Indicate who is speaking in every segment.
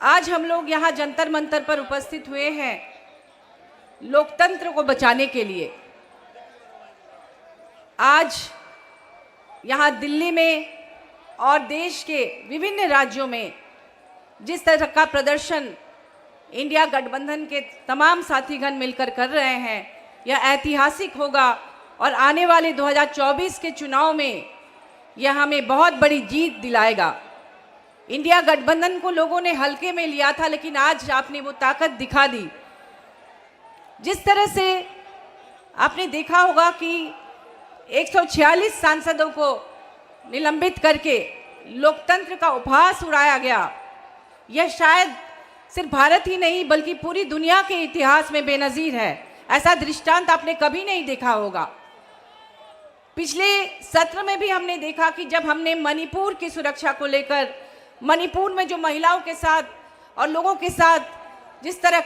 Speaker 1: आज हम लोग यहाँ जंतर मंतर पर उपस्थित हुए हैं लोकतंत्र को बचाने के लिए। आज यहाँ दिल्ली में और देश के विभिन्न राज्यों में जिस तरह का प्रदर्शन इंडिया गठबंधन के तमाम साथीगण मिलकर कर रहे हैं, यह ऐतिहासिक होगा और आने वाले 2024 के चुनाव में यह हमें बहुत बड़ी जीत दिलाएगा। इंडिया गठबंधन को लोगों ने हल्के में लिया था, लेकिन आज आपने वो ताकत दिखा दी। जिस तरह से आपने देखा होगा कि 146 सांसदों को निलंबित करके लोकतंत्र का उपहास उड़ाया गया, यह शायद सिर्फ भारत ही नहीं बल्कि पूरी दुनिया के इतिहास में बेनज़ीर है। ऐसा दृष्टांत आपने कभी नहीं देखा होगा। पिछले सत्र में भी हमने देखा कि जब हमने मणिपुर की सुरक्षा को लेकर, मणिपुर में जो महिलाओं के साथ और लोगों के साथ जिस तरह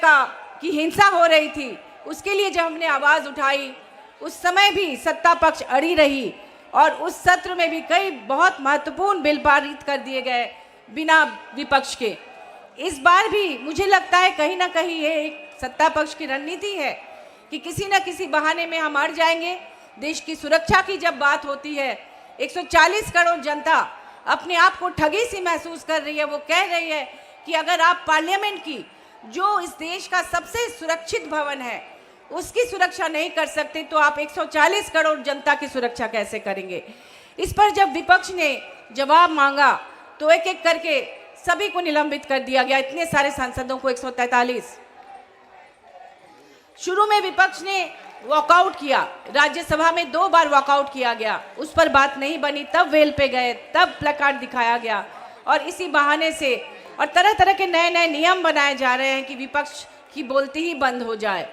Speaker 1: की हिंसा हो रही थी, उसके लिए जब हमने आवाज़ उठाई, उस समय भी सत्ता पक्ष अड़ी रही और उस सत्र में भी कई बहुत महत्वपूर्ण बिल पारित कर दिए गए बिना विपक्ष के। इस बार भी मुझे लगता है कहीं ना कहीं ये एक सत्ता पक्ष की रणनीति है कि किसी न किसी बहाने में हम अड़ जाएंगे। देश की सुरक्षा की जब बात होती है, 140 करोड़ जनता अपने आप को ठगी सी महसूस कर रही है। वो कह रही है कि अगर आप पार्लियामेंट की, जो इस देश का सबसे सुरक्षित भवन है, उसकी सुरक्षा नहीं कर सकते तो आप 140 करोड़ जनता की सुरक्षा कैसे करेंगे। इस पर जब विपक्ष ने जवाब मांगा तो एक एक करके सभी को निलंबित कर दिया गया, इतने सारे सांसदों को 143। शुरू में विपक्ष ने वॉकआउट किया, राज्यसभा में 2 बार वॉकआउट किया गया, उस पर बात नहीं बनी, तब वेल पे गए, तब प्लकार्ड दिखाया गया और इसी बहाने से और तरह तरह के नए नए नियम बनाए जा रहे हैं कि विपक्ष की बोलती ही बंद हो जाए।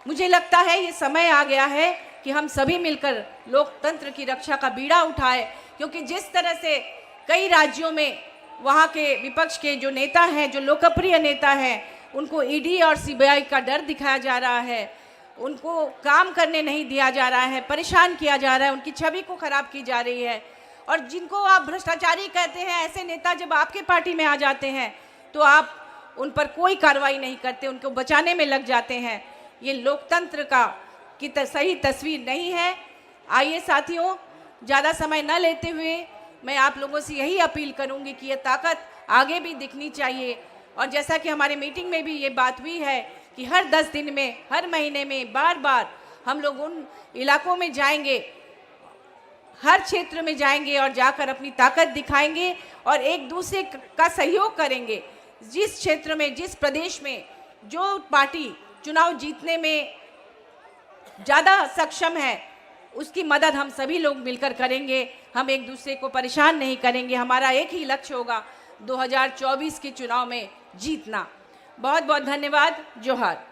Speaker 1: मुझे लगता है ये समय आ गया है कि हम सभी मिलकर लोकतंत्र की रक्षा का बीड़ा उठाएं, क्योंकि जिस तरह से कई राज्यों में वहाँ के विपक्ष के जो नेता हैं, जो लोकप्रिय नेता हैं, उनको ईडी और सीबीआई का डर दिखाया जा रहा है, उनको काम करने नहीं दिया जा रहा है, परेशान किया जा रहा है, उनकी छवि को खराब की जा रही है। और जिनको आप भ्रष्टाचारी कहते हैं, ऐसे नेता जब आपके पार्टी में आ जाते हैं तो आप उन पर कोई कार्रवाई नहीं करते, उनको बचाने में लग जाते हैं। ये लोकतंत्र की सही तस्वीर नहीं है। आइए साथियों, ज़्यादा समय न लेते हुए मैं आप लोगों से यही अपील करूंगी कि ये ताकत आगे भी दिखनी चाहिए। और जैसा कि हमारे मीटिंग में भी ये बात हुई है कि हर 10 दिन में, हर महीने में बार बार हम लोग उन इलाकों में जाएंगे, हर क्षेत्र में जाएंगे और जाकर अपनी ताकत दिखाएंगे और एक दूसरे का सहयोग करेंगे। जिस क्षेत्र में, जिस प्रदेश में जो पार्टी चुनाव जीतने में ज़्यादा सक्षम है, उसकी मदद हम सभी लोग मिलकर करेंगे। हम एक दूसरे को परेशान नहीं करेंगे। हमारा एक ही लक्ष्य होगा, 2024 के चुनाव में जीतना। बहुत बहुत धन्यवाद। जोहार।